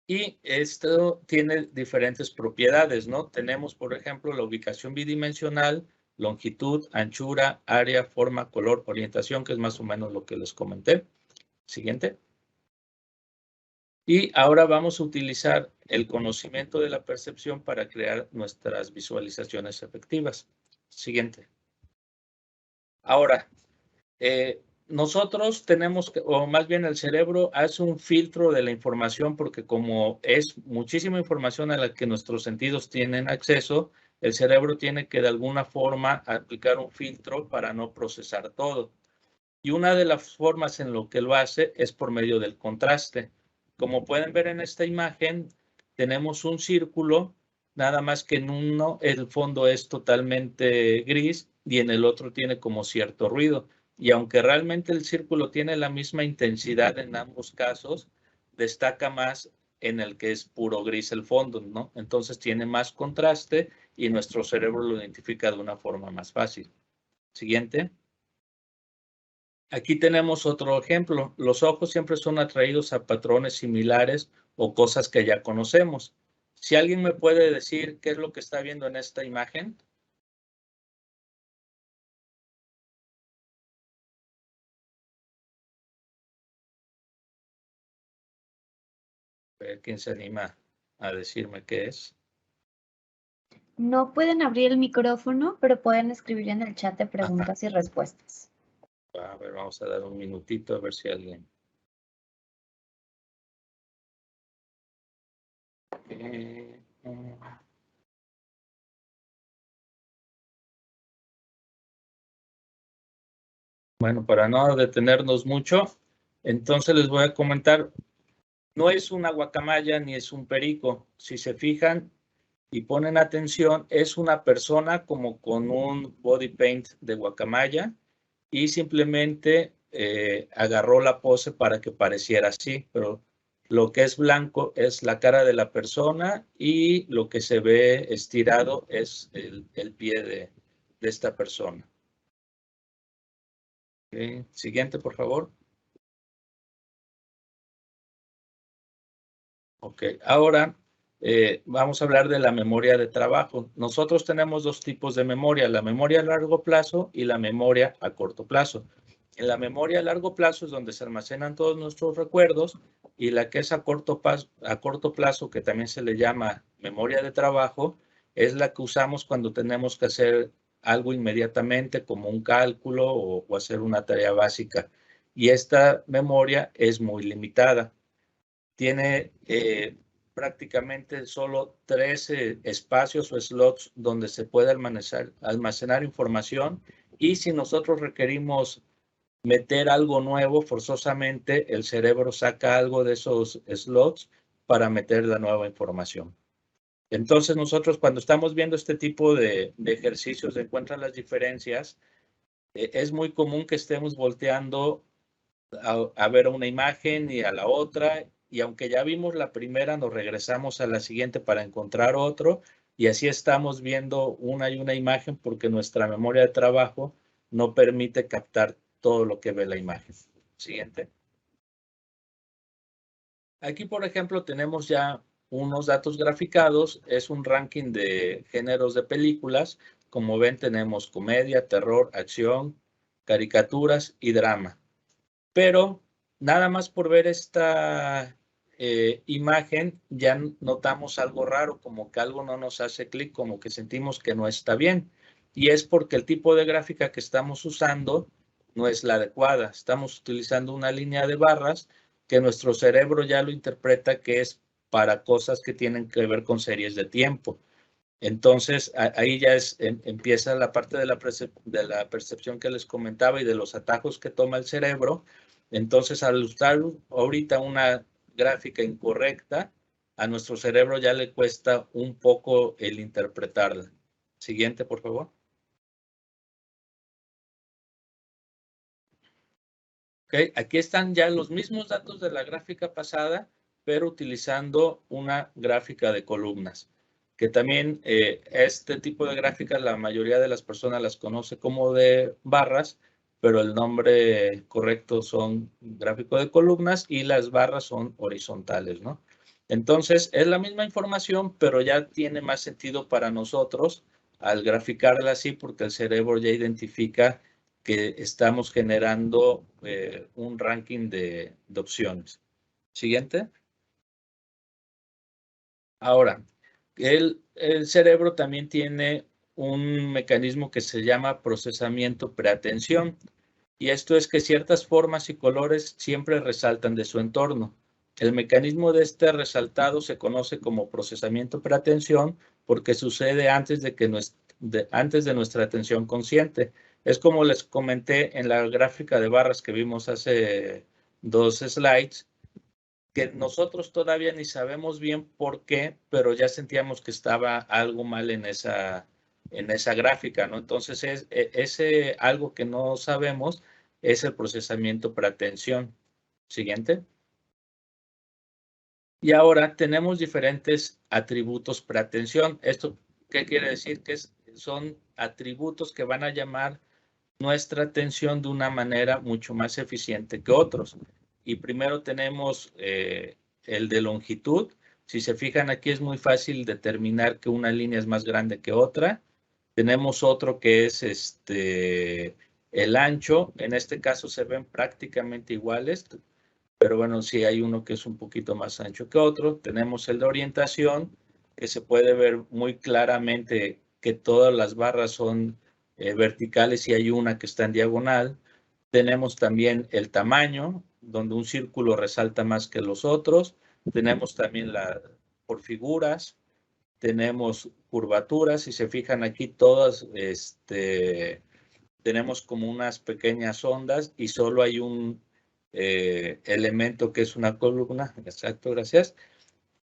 Y esto tiene diferentes propiedades, ¿no? Tenemos, por ejemplo, la ubicación bidimensional, longitud, anchura, área, forma, color, orientación, que es más o menos lo que les comenté. Siguiente. Y ahora vamos a utilizar el conocimiento de la percepción para crear nuestras visualizaciones efectivas. Siguiente. Ahora, nosotros tenemos, o más bien el cerebro hace un filtro de la información porque como es muchísima información a la que nuestros sentidos tienen acceso, el cerebro tiene que de alguna forma aplicar un filtro para no procesar todo. Y una de las formas en lo que lo hace es por medio del contraste. Como pueden ver en esta imagen, tenemos un círculo, nada más que en uno el fondo es totalmente gris y en el otro tiene como cierto ruido. Y aunque realmente el círculo tiene la misma intensidad en ambos casos, destaca más en el que es puro gris el fondo, ¿no? Entonces tiene más contraste y nuestro cerebro lo identifica de una forma más fácil. Siguiente. Aquí tenemos otro ejemplo. Los ojos siempre son atraídos a patrones similares o cosas que ya conocemos. Si alguien me puede decir qué es lo que está viendo en esta imagen. A ver quién se anima a decirme qué es. No pueden abrir el micrófono, pero pueden escribir en el chat de preguntas y respuestas. A ver, vamos a dar un minutito a ver si alguien. Bueno, para no detenernos mucho, entonces les voy a comentar. No es una guacamaya ni es un perico. Si se fijan y ponen atención, es una persona como con un body paint de guacamaya y simplemente agarró la pose para que pareciera así, pero lo que es blanco es la cara de la persona y lo que se ve estirado es el pie de esta persona. Okay. Siguiente, por favor. Ok, ahora vamos a hablar de la memoria de trabajo. Nosotros tenemos dos tipos de memoria, la memoria a largo plazo y la memoria a corto plazo. En la memoria a largo plazo es donde se almacenan todos nuestros recuerdos, y la que es a corto plazo, que también se le llama memoria de trabajo, es la que usamos cuando tenemos que hacer algo inmediatamente, como un cálculo o hacer una tarea básica. Y esta memoria es muy limitada. Tiene prácticamente solo 13 espacios o slots donde se puede almacenar información, y si nosotros requerimos meter algo nuevo, forzosamente el cerebro saca algo de esos slots para meter la nueva información. Entonces nosotros, cuando estamos viendo este tipo de ejercicios de encuentra las diferencias, es muy común que estemos volteando a ver una imagen y a la otra, y aunque ya vimos la primera, nos regresamos a la siguiente para encontrar otro, y así estamos viendo una y una imagen porque nuestra memoria de trabajo no permite captar todo lo que ve la imagen. Siguiente. Aquí, por ejemplo, tenemos ya unos datos graficados. Es un ranking de géneros de películas. Como ven, tenemos comedia, terror, acción, caricaturas y drama. Pero nada más por ver esta imagen, ya notamos algo raro, como que algo no nos hace clic, como que sentimos que no está bien. Y es porque el tipo de gráfica que estamos usando no es la adecuada. Estamos utilizando una línea de barras que nuestro cerebro ya lo interpreta que es para cosas que tienen que ver con series de tiempo. Entonces, ahí ya empieza la parte de la percepción que les comentaba y de los atajos que toma el cerebro. Entonces, al usar ahorita una gráfica incorrecta, a nuestro cerebro ya le cuesta un poco el interpretarla. Siguiente, por favor. Okay, aquí están ya los mismos datos de la gráfica pasada, pero utilizando una gráfica de columnas, que también este tipo de gráficas la mayoría de las personas las conoce como de barras, pero el nombre correcto son gráfico de columnas y las barras son horizontales, ¿no? Entonces, es la misma información, pero ya tiene más sentido para nosotros al graficarla así, porque el cerebro ya identifica que estamos generando un ranking de opciones. Siguiente. Ahora, el cerebro también tiene un mecanismo que se llama procesamiento preatención, y esto es que ciertas formas y colores siempre resaltan de su entorno. El mecanismo de este resaltado se conoce como procesamiento preatención porque sucede antes de nuestra atención consciente. Es como les comenté en la gráfica de barras que vimos hace 2 slides, que nosotros todavía ni sabemos bien por qué, pero ya sentíamos que estaba algo mal en esa gráfica, ¿no? Entonces, ese algo que no sabemos es el procesamiento preatención. Siguiente. Y ahora tenemos diferentes atributos preatención. ¿Esto qué quiere decir? Que son atributos que van a llamar nuestra atención de una manera mucho más eficiente que otros. Y primero tenemos el de longitud. Si se fijan aquí es muy fácil determinar que una línea es más grande que otra. Tenemos otro que es el ancho. En este caso se ven prácticamente iguales, pero bueno, sí hay uno que es un poquito más ancho que otro. Tenemos el de orientación, que se puede ver muy claramente que todas las barras son verticales y hay una que está en diagonal. Tenemos también el tamaño, donde un círculo resalta más que los otros. Tenemos también por figuras. Tenemos curvaturas. Si se fijan aquí, todas tenemos como unas pequeñas ondas y solo hay un elemento que es una columna. Exacto, gracias.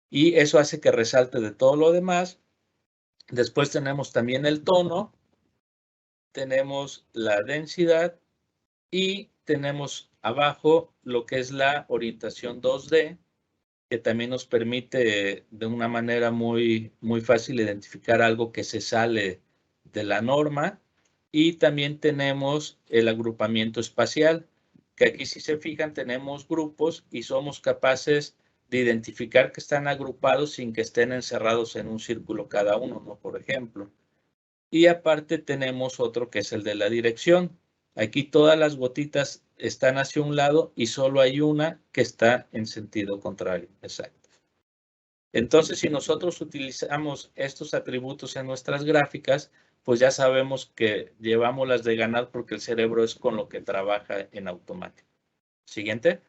Y eso hace que resalte de todo lo demás. Después tenemos también el tono, tenemos la densidad y tenemos abajo lo que es la orientación 2D, que también nos permite de una manera muy, muy fácil identificar algo que se sale de la norma. Y también tenemos el agrupamiento espacial, que aquí si se fijan tenemos grupos y somos capaces de identificar que están agrupados sin que estén encerrados en un círculo cada uno, ¿no? Por ejemplo. Y aparte tenemos otro que es el de la dirección. Aquí todas las gotitas están hacia un lado y solo hay una que está en sentido contrario. Exacto. Entonces, si nosotros utilizamos estos atributos en nuestras gráficas, pues ya sabemos que llevamos las de ganar porque el cerebro es con lo que trabaja en automático. Siguiente.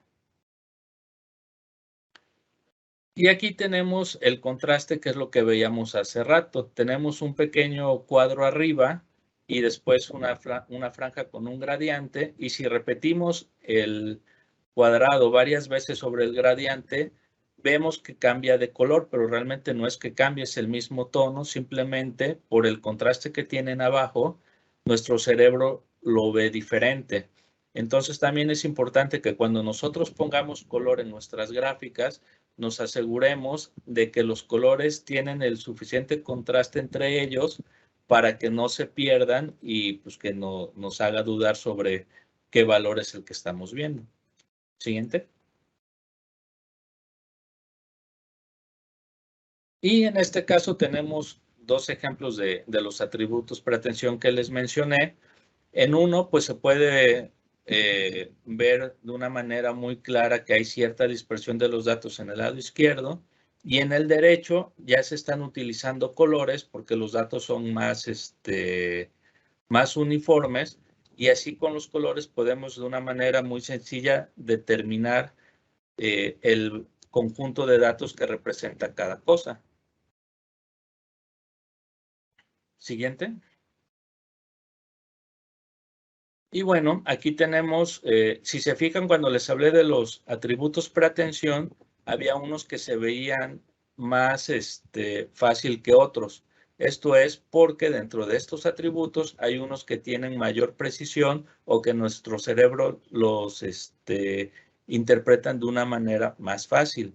Y aquí tenemos el contraste, que es lo que veíamos hace rato. Tenemos un pequeño cuadro arriba y después una franja con un gradiente. Y si repetimos el cuadrado varias veces sobre el gradiente, vemos que cambia de color, pero realmente no es que cambie, es el mismo tono. Simplemente por el contraste que tienen abajo, nuestro cerebro lo ve diferente. Entonces también es importante que cuando nosotros pongamos color en nuestras gráficas, nos aseguremos de que los colores tienen el suficiente contraste entre ellos para que no se pierdan y pues que no nos haga dudar sobre qué valor es el que estamos viendo. Siguiente. Y en este caso tenemos dos ejemplos de los atributos preatención que les mencioné. En uno, pues se puede ver de una manera muy clara que hay cierta dispersión de los datos en el lado izquierdo, y en el derecho ya se están utilizando colores porque los datos son más uniformes, y así con los colores podemos de una manera muy sencilla determinar el conjunto de datos que representa cada cosa. Siguiente. Y bueno, aquí tenemos, si se fijan, cuando les hablé de los atributos preatención, había unos que se veían más fácil que otros. Esto es porque dentro de estos atributos hay unos que tienen mayor precisión o que nuestro cerebro los interpretan de una manera más fácil.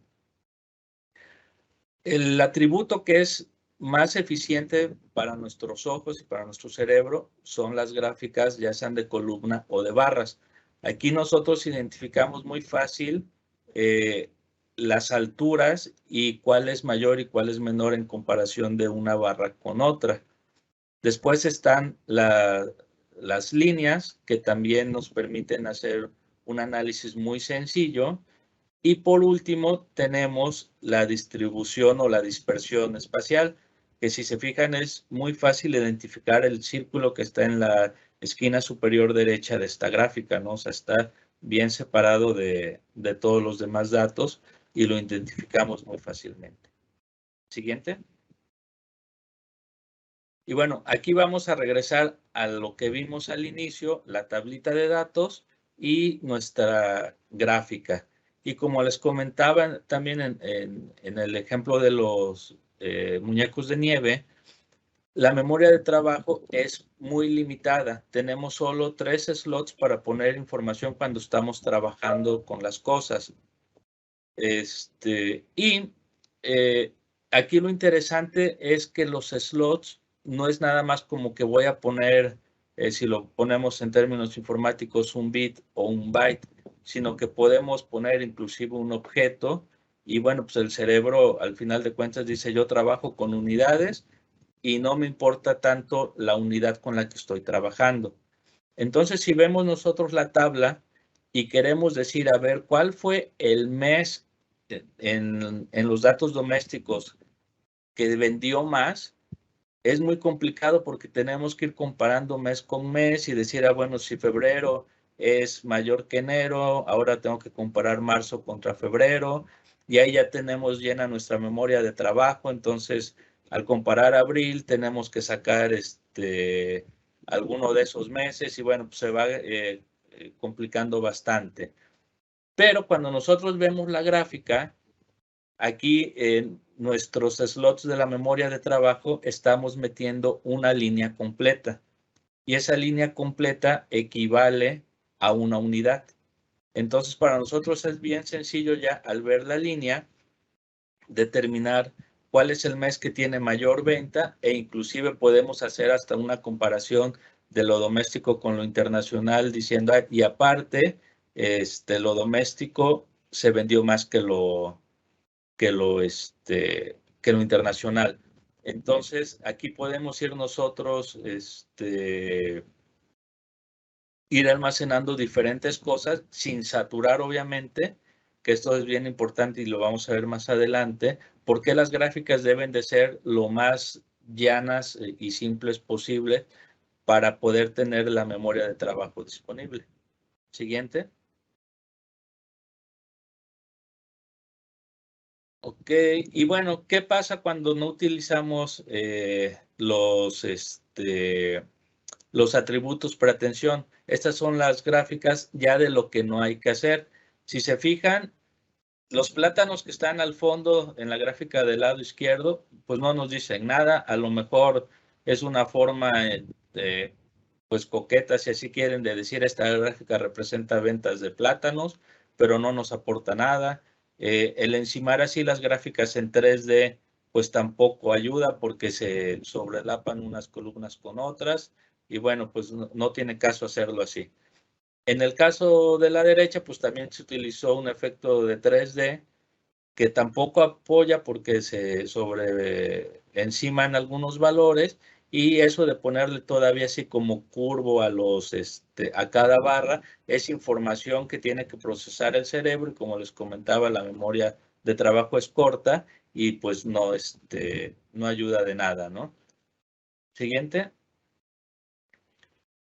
El atributo que es más eficiente para nuestros ojos y para nuestro cerebro son las gráficas, ya sean de columna o de barras. Aquí nosotros identificamos muy fácil las alturas y cuál es mayor y cuál es menor en comparación de una barra con otra. Después están las líneas, que también nos permiten hacer un análisis muy sencillo. Y por último, tenemos la distribución o la dispersión espacial, que si se fijan es muy fácil identificar el círculo que está en la esquina superior derecha de esta gráfica, ¿no? O sea, está bien separado de todos los demás datos y lo identificamos muy fácilmente. Siguiente. Y bueno, aquí vamos a regresar a lo que vimos al inicio, la tablita de datos y nuestra gráfica. Y como les comentaba también en el ejemplo de los muñecos de nieve, la memoria de trabajo es muy limitada. Tenemos solo 3 slots para poner información cuando estamos trabajando con las cosas. Aquí lo interesante es que los slots no es nada más como que voy a poner, si lo ponemos en términos informáticos, un bit o un byte, sino que podemos poner inclusive un objeto. Y bueno, pues el cerebro al final de cuentas dice, yo trabajo con unidades y no me importa tanto la unidad con la que estoy trabajando. Entonces, si vemos nosotros la tabla y queremos decir, a ver, ¿cuál fue el mes en los datos domésticos que vendió más? Es muy complicado porque tenemos que ir comparando mes con mes y decir, bueno, si febrero es mayor que enero, ahora tengo que comparar marzo contra febrero, y ahí ya tenemos llena nuestra memoria de trabajo. Entonces, al comparar abril, tenemos que sacar alguno de esos meses y bueno, pues se va complicando bastante. Pero cuando nosotros vemos la gráfica, aquí en nuestros slots de la memoria de trabajo estamos metiendo una línea completa y esa línea completa equivale a una unidad. Entonces, para nosotros es bien sencillo ya al ver la línea determinar cuál es el mes que tiene mayor venta, e inclusive podemos hacer hasta una comparación de lo doméstico con lo internacional diciendo, y aparte, lo doméstico se vendió más que lo que lo internacional. Entonces, aquí podemos ir nosotros, ir almacenando diferentes cosas sin saturar, obviamente, que esto es bien importante y lo vamos a ver más adelante, porque las gráficas deben de ser lo más llanas y simples posible para poder tener la memoria de trabajo disponible. Siguiente. Ok, y bueno, ¿qué pasa cuando no utilizamos los atributos preatención? Estas son las gráficas ya de lo que no hay que hacer. Si se fijan, los plátanos que están al fondo en la gráfica del lado izquierdo, pues no nos dicen nada. A lo mejor es una forma, pues coqueta, si así quieren, de decir esta gráfica representa ventas de plátanos, pero no nos aporta nada. El encimar así las gráficas en 3D, pues tampoco ayuda porque se sobrelapan unas columnas con otras y bueno, pues no tiene caso hacerlo así. En el caso de la derecha, pues también se utilizó un efecto de 3D que tampoco apoya porque se sobre enciman algunos valores y eso de ponerle todavía así como curvo a a cada barra es información que tiene que procesar el cerebro y como les comentaba, la memoria de trabajo es corta y pues no, no ayuda de nada, ¿no? Siguiente.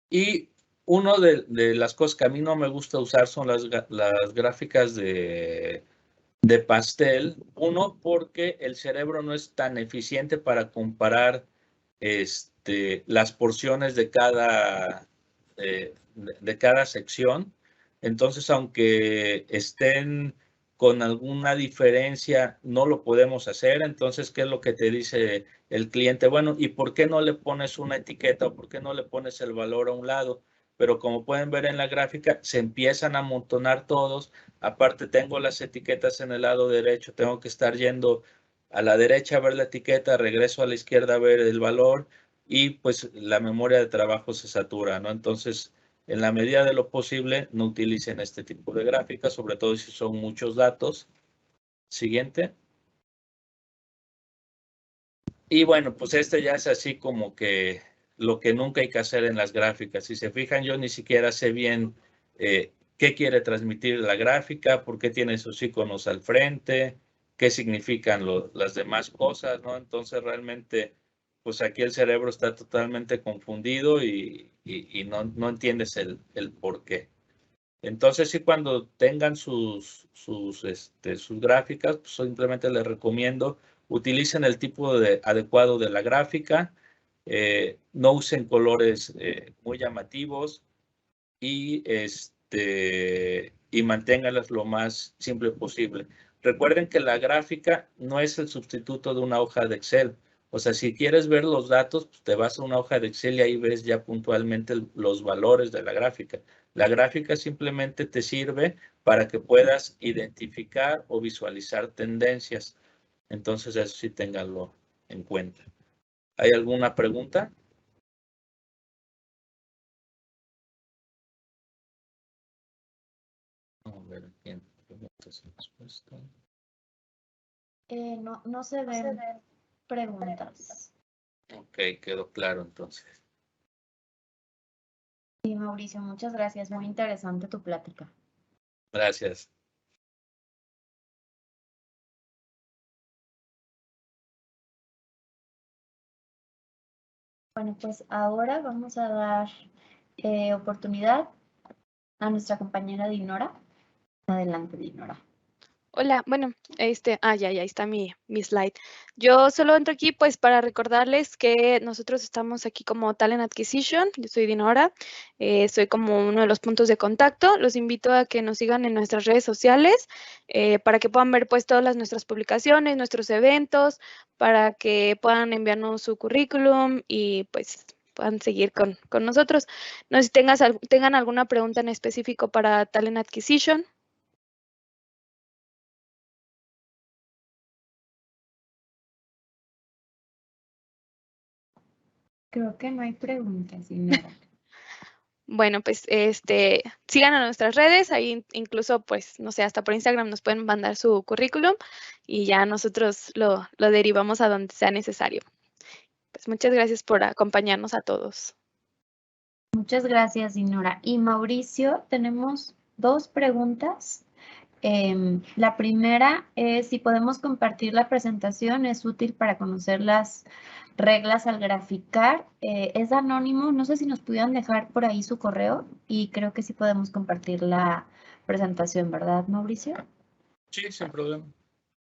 Y una de las cosas que a mí no me gusta usar son las gráficas de pastel. Uno, porque el cerebro no es tan eficiente para comparar las porciones de cada sección. Entonces, aunque estén con alguna diferencia, no lo podemos hacer. Entonces, ¿qué es lo que te dice el cliente? Bueno, ¿y por qué no le pones una etiqueta o por qué no le pones el valor a un lado? Pero como pueden ver en la gráfica, se empiezan a amontonar todos. Aparte, tengo las etiquetas en el lado derecho, tengo que estar yendo a la derecha a ver la etiqueta, regreso a la izquierda a ver el valor y pues la memoria de trabajo se satura, ¿no? Entonces, en la medida de lo posible, no utilicen este tipo de gráficas, sobre todo si son muchos datos. Siguiente. Y bueno, pues este ya es así como que lo que nunca hay que hacer en las gráficas. Si se fijan, yo ni siquiera sé bien qué quiere transmitir la gráfica, por qué tiene sus iconos al frente, qué significan las demás cosas, ¿no? Entonces realmente, pues aquí el cerebro está totalmente confundido y no entiendes el por qué. Entonces, sí, cuando tengan sus gráficas, pues simplemente les recomiendo utilicen el tipo adecuado de la gráfica, no usen colores muy llamativos y manténganlas lo más simple posible. Recuerden que la gráfica no es el sustituto de una hoja de Excel. O sea, si quieres ver los datos, pues te vas a una hoja de Excel y ahí ves ya puntualmente los valores de la gráfica. La gráfica simplemente te sirve para que puedas identificar o visualizar tendencias. Entonces, eso sí ténganlo en cuenta. ¿Hay alguna pregunta? A ver, ¿quién? Preguntas y respuestas. No se ven preguntas. Ok, quedó claro entonces. Sí, Mauricio, muchas gracias. Muy interesante tu plática. Gracias. Bueno, pues ahora vamos a dar oportunidad a nuestra compañera Dinora. Adelante, Dinora. Hola, bueno, ya está mi slide. Yo solo entro aquí pues para recordarles que nosotros estamos aquí como Talent Acquisition. Yo soy Dinora, soy como uno de los puntos de contacto. Los invito a que nos sigan en nuestras redes sociales para que puedan ver pues todas nuestras publicaciones, nuestros eventos, para que puedan enviarnos su currículum y pues puedan seguir con nosotros. No sé si tengan alguna pregunta en específico para Talent Acquisition. Creo que no hay preguntas, Dinora. Bueno, pues sigan a nuestras redes, ahí incluso, pues, no sé, hasta por Instagram nos pueden mandar su currículum y ya nosotros lo derivamos a donde sea necesario. Pues muchas gracias por acompañarnos a todos. Muchas gracias, Dinora. Y Mauricio, tenemos 2 preguntas. La primera es si podemos compartir la presentación, es útil para conocer las reglas al graficar. Es anónimo, no sé si nos pudieran dejar por ahí su correo y creo que sí podemos compartir la presentación, ¿verdad, Mauricio? Sí, sin problema.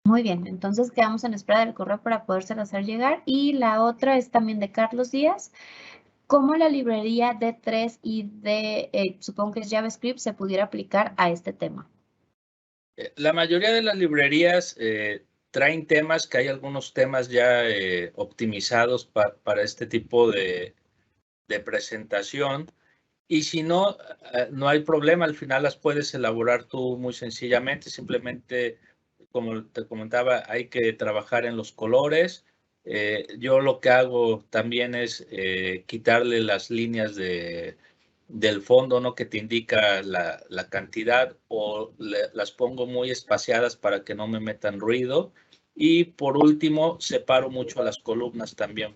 Muy bien, entonces quedamos en espera del correo para podérselo hacer llegar. Y la otra es también de Carlos Díaz. ¿Cómo la librería D3 y de, supongo que es JavaScript, se pudiera aplicar a este tema? La mayoría de las librerías traen temas, que hay algunos temas ya optimizados para este tipo de presentación. Y si no, no hay problema, al final las puedes elaborar tú muy sencillamente, simplemente, como te comentaba, hay que trabajar en los colores. Yo lo que hago también es quitarle las líneas del fondo, ¿no? Que te indica la cantidad, o las pongo muy espaciadas para que no me metan ruido. Y por último, separo mucho las columnas también.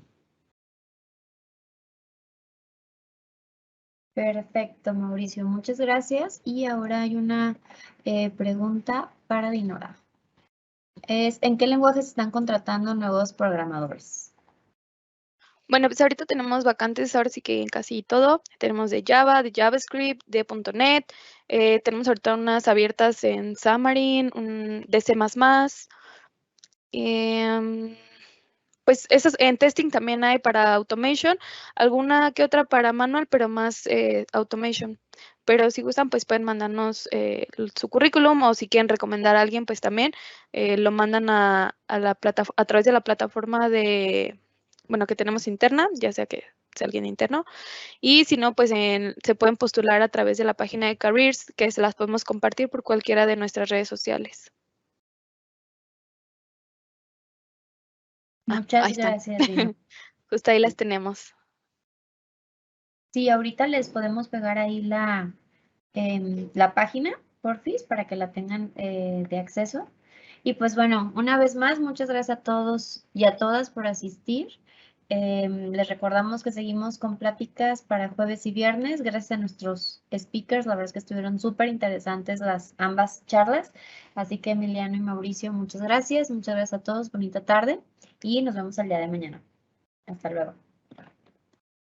Perfecto, Mauricio, muchas gracias. Y ahora hay una pregunta para Dinora. ¿En qué lenguajes están contratando nuevos programadores? Bueno, pues ahorita tenemos vacantes, ahora sí que en casi todo. Tenemos de Java, de JavaScript, de .NET. Tenemos ahorita unas abiertas en Xamarin, de C++. Pues esas en testing también hay para automation, alguna que otra para manual, pero más automation. Pero si gustan, pues pueden mandarnos su currículum, o si quieren recomendar a alguien, pues también lo mandan a través de la plataforma bueno, que tenemos interna, ya sea que sea alguien interno. Y si no, pues se pueden postular a través de la página de Careers, que se las podemos compartir por cualquiera de nuestras redes sociales. Muchas Ahí están. gracias, Dinora. Justo ahí las tenemos. Sí, ahorita les podemos pegar ahí la página, porfis, para que la tengan de acceso. Y pues bueno, una vez más, muchas gracias a todos y a todas por asistir. Les recordamos que seguimos con pláticas para jueves y viernes, gracias a nuestros speakers. La verdad es que estuvieron súper interesantes ambas charlas. Así que Emiliano y Mauricio, muchas gracias a todos, bonita tarde y nos vemos el día de mañana. Hasta luego.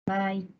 Bye.